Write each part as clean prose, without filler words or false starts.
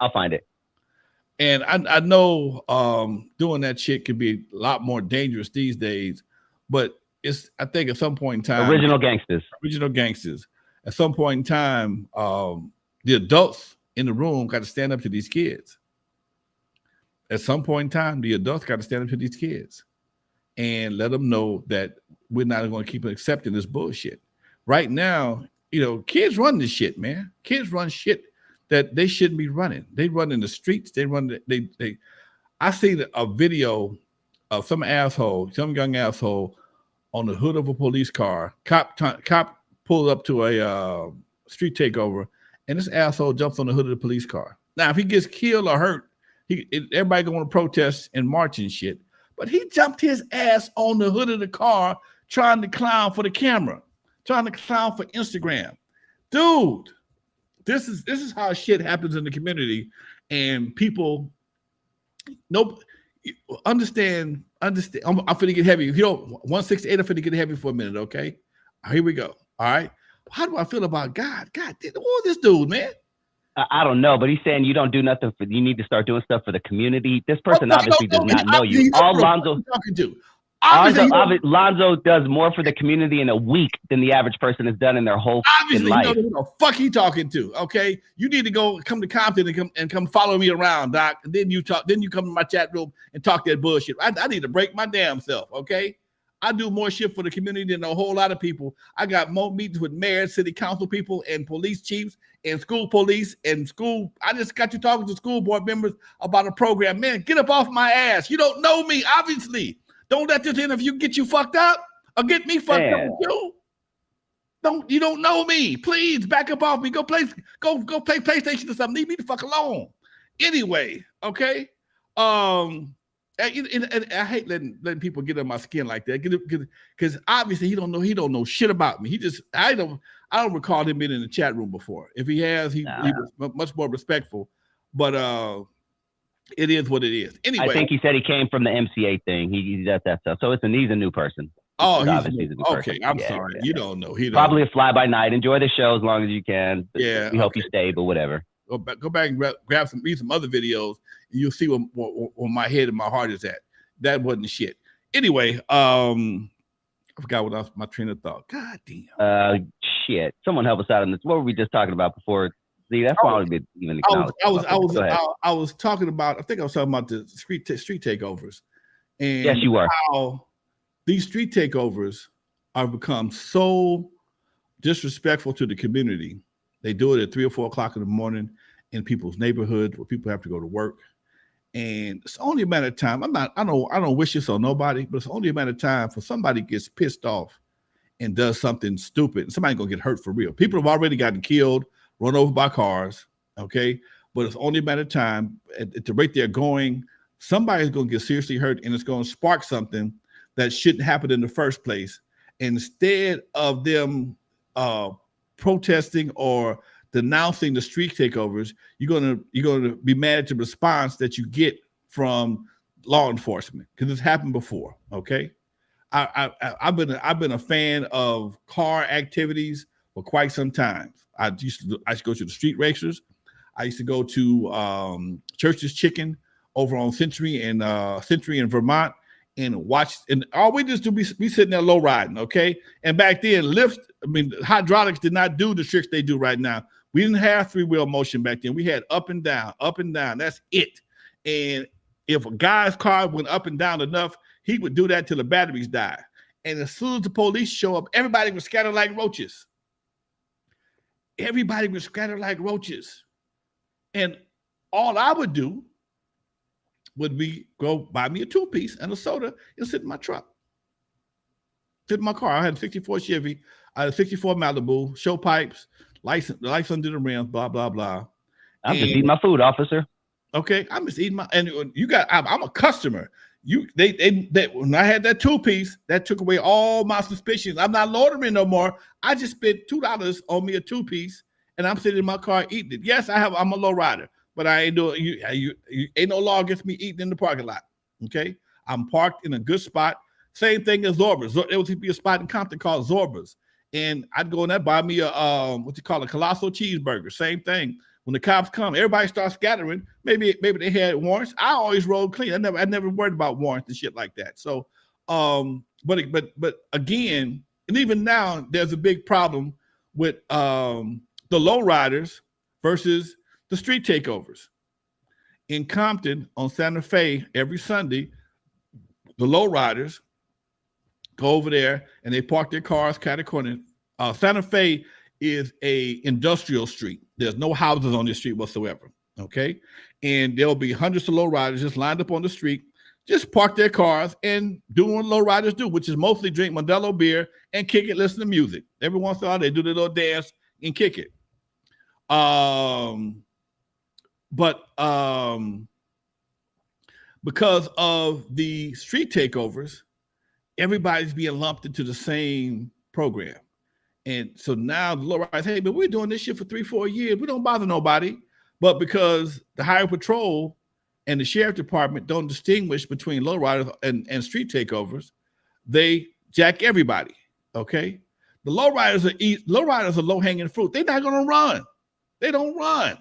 I'll find it. And I know doing that shit can be a lot more dangerous these days, but I think at some point in time, original gangsters. At some point in time, the adults in the room got to stand up to these kids. At some point in time, the adults got to stand up to these kids and let them know that we're not going to keep accepting this bullshit. Right now, kids run this shit, man. Kids run shit that they shouldn't be running. They run in the streets. They run. I seen a video of some young asshole, on the hood of a police car. Cop pulled up to a street takeover, and this asshole jumps on the hood of the police car. Now, if he gets killed or hurt, everybody going to protest and march and shit. But he jumped his ass on the hood of the car, trying to clown for the camera, trying to clown for Instagram, dude. This is how shit happens in the community, and people understand. I'm finna get heavy. 168, I'm finna get heavy for a minute, okay? Here we go. All right. How do I feel about God? God, who is this dude, man? I don't know, but he's saying you don't do nothing you need to start doing stuff for the community. This person obviously does not know you. All Lonzo talking to. Lonzo does more for the community in a week than the average person has done in their whole life. Obviously, who the fuck he talking to? Okay, you need to come to Compton and come follow me around, Doc. And then you talk. Then you come to my chat room and talk that bullshit. I need to break my damn self. Okay, I do more shit for the community than a whole lot of people. I got more meetings with mayors, city council people, and police chiefs, and school police and school. I just got you talking to school board members about a program. Man, get up off my ass. You don't know me, obviously. Don't let this interview get you fucked up or get me fucked up with you. You don't know me. Please back up off me. Go play PlayStation or something. Leave me the fuck alone. Anyway, okay. And I hate letting people get on my skin like that. Because obviously he don't know shit about me. I don't recall him being in the chat room before. If he has, he was much more respectful. But it is what it is. Anyway, I think he said he came from the MCA thing. He does that stuff. So he's a new person. Oh, he's a new person. Okay. I'm sorry. Yeah. You don't know. Probably a fly by night. Enjoy the show as long as you can. Yeah. We hope you stay, but whatever. Go back and read some other videos, and you'll see where my head and my heart is at. That wasn't shit. Anyway, I forgot what else my train of thought. God damn. Shit. Someone help us out on this. What were we just talking about before? See, that's why even I was talking about. I think I was talking about the street takeovers, and yes, you were. How these street takeovers have become so disrespectful to the community. They do it at 3 or 4 o'clock in the morning in people's neighborhoods where people have to go to work, and it's only a matter of time. I don't wish this on nobody, but it's only a matter of time for somebody gets pissed off and does something stupid, and somebody's gonna get hurt for real. People have already gotten killed, run over by cars, okay? But it's only a matter of time. At the rate they're going, somebody's going to get seriously hurt, and it's going to spark something that shouldn't happen in the first place. Instead of them protesting or denouncing the street takeovers, you're going to be mad at the response that you get from law enforcement, because it's happened before, okay? I've been a fan of car activities for quite some time. I used to go to the street racers. I used to go to Church's Chicken over on Century in Vermont and watch. And all we just do be sitting there low riding, okay? And back then, hydraulics did not do the tricks they do right now. We didn't have 3-wheel motion back then. We had up and down, up and down. That's it. And if a guy's car went up and down enough, he would do that till the batteries died. And as soon as the police show up, everybody would scatter like roaches. Everybody was scattered like roaches. And all I would do would be go buy me a 2-piece and a soda and sit in my truck. Sit in my car. I had a 64 Chevy. I had a 64 Malibu, show pipes, lights under the rims, blah, blah, blah. I'm just eating my food, officer. Okay. I'm just eating I'm a customer. When I had that 2-piece, that took away all my suspicions. I'm not loitering no more. I just spent $2 on me a 2-piece, and I'm sitting in my car eating it. Yes, I'm a low rider, but I ain't doing you ain't no law against me eating in the parking lot. Okay, I'm parked in a good spot. Same thing as Zorba's. There would be a spot in Compton called Zorba's, and I'd go in there, buy me a a colossal cheeseburger. Same thing. when the cops come, everybody starts scattering. Maybe they had warrants. I always rode clean. I never worried about warrants and shit like that. So, but again, and even now, there's a big problem with the lowriders versus the street takeovers. In Compton on Santa Fe, every Sunday, the lowriders go over there and they park their cars cat a corner. Santa Fe is a industrial street. There's no houses on this street whatsoever. Okay, and there'll be hundreds of lowriders just lined up on the street, just park their cars and doing what lowriders do, which is mostly drink Modelo beer and kick it, listen to music. Every once in a while, they do their little dance and kick it. Because of the street takeovers, everybody's being lumped into the same program. And so now the lowriders, hey, but we're doing this shit for 3-4 years. We don't bother nobody. But because the highway patrol and the sheriff department don't distinguish between lowriders and street takeovers, they jack everybody. Okay. The lowriders are low-hanging fruit. They're not gonna run. They don't run.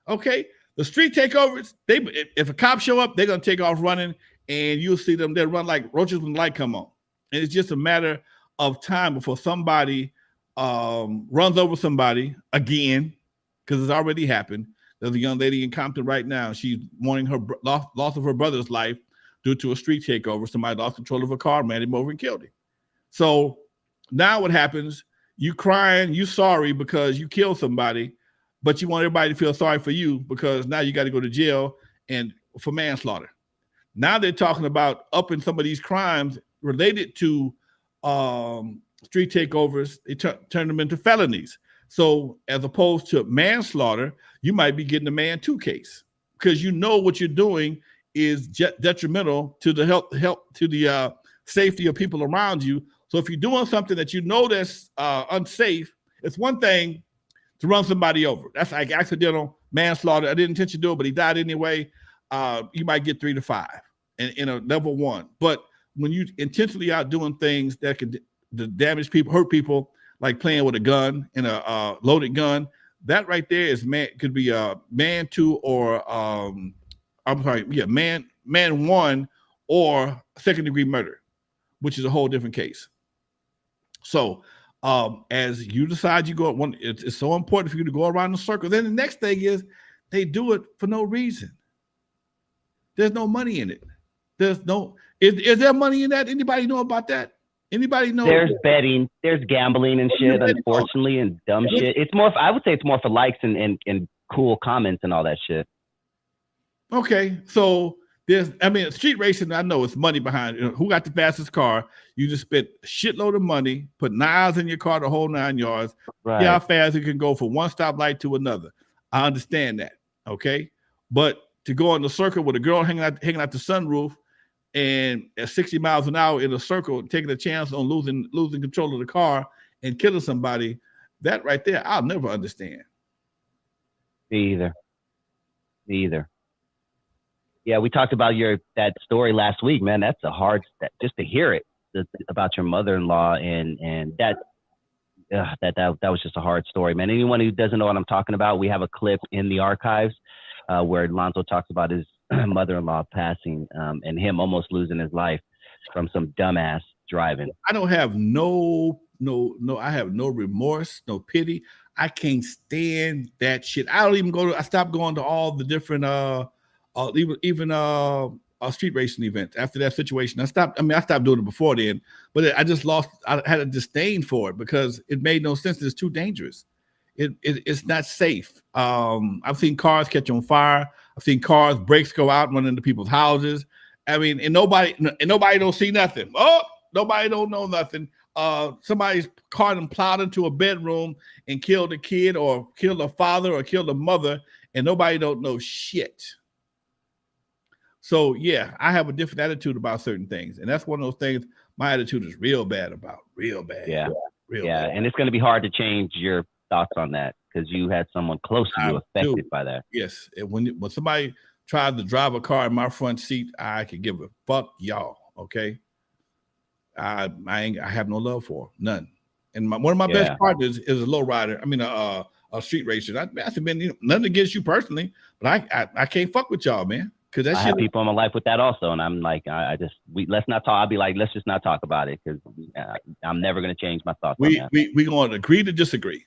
Okay. The street takeovers, if a cop show up, they're gonna take off running, and you'll see them. They run like roaches when the light come on. And it's just a matter of time before somebody runs over somebody again, because it's already happened. There's a young lady in Compton right now. She's mourning her loss of her brother's life due to a street takeover. Somebody lost control of a car, ran him over, and killed him. So now what happens? You crying, you sorry because you killed somebody, but you want everybody to feel sorry for you because now you got to go to jail and for manslaughter. Now they're talking about upping some of these crimes related to street takeovers. They turn them into felonies. So as opposed to manslaughter, you might be getting a man 2 case because you know what you're doing is detrimental to the health to the safety of people around you. So if you're doing something that you know that's unsafe, it's one thing to run somebody over. That's like accidental manslaughter. I didn't intend to do it, but he died anyway. You might get 3 to 5 in a level 1. But when you intentionally out doing things that could damage people, hurt people, like playing with a gun and a loaded gun, that right there is could be a man 2 or man 1 or 2nd-degree murder, which is a whole different case. So as you decide you go, it's so important for you to go around the circle. Then the next thing is they do it for no reason. There's no money in it. There's no, is there money in that? Anybody know about that? Anybody know? There's betting, there's gambling and shit, unfortunately, and dumb shit. It's more, I would say it's more for likes and cool comments and all that shit. Okay, so street racing, I know it's money behind it. Who got the fastest car? You just spent a shitload of money, put knives in your car the whole 9 yards. Right. See how fast it can go from one stoplight to another. I understand that, okay? But to go on the circle with a girl hanging out the sunroof and at 60 miles an hour in a circle, taking a chance on losing control of the car and killing somebody, that right there, I'll never understand. Me either. Yeah, we talked about that story last week, man. That's a hard, just to hear it about your mother-in-law, and that was just a hard story, man. Anyone who doesn't know what I'm talking about, we have a clip in the archives where Lonzo talks about his mother-in-law passing and him almost losing his life from some dumbass driving. I don't have I have no remorse, no pity. I can't stand that shit. I stopped going to all the different even street racing events after that situation. I stopped doing it before then, but I had a disdain for it because it made no sense. It's too dangerous. It's not safe. I've seen cars catch on fire. I've seen cars, brakes go out, run into people's houses. I mean, and nobody don't see nothing. Oh, nobody don't know nothing. Somebody's car and plowed into a bedroom and killed a kid or killed a father or killed a mother, and nobody don't know shit. So yeah, I have a different attitude about certain things, and that's one of those things my attitude is real bad about. Real bad. Yeah. And it's going to be hard to change your thoughts on that because you had someone close to you affected by that. Yes, and when somebody tries to drive a car in my front seat, I could give a fuck y'all. Okay, I have no love for none. And one of my best partners is a lowrider. I mean, a street racers. I said, man, nothing against you personally, but I can't fuck with y'all, man. Because I have people in my life with that also, and I'm like, let's not talk. I'll be like, let's just not talk about it because I'm never gonna change my thoughts. We going to agree to disagree.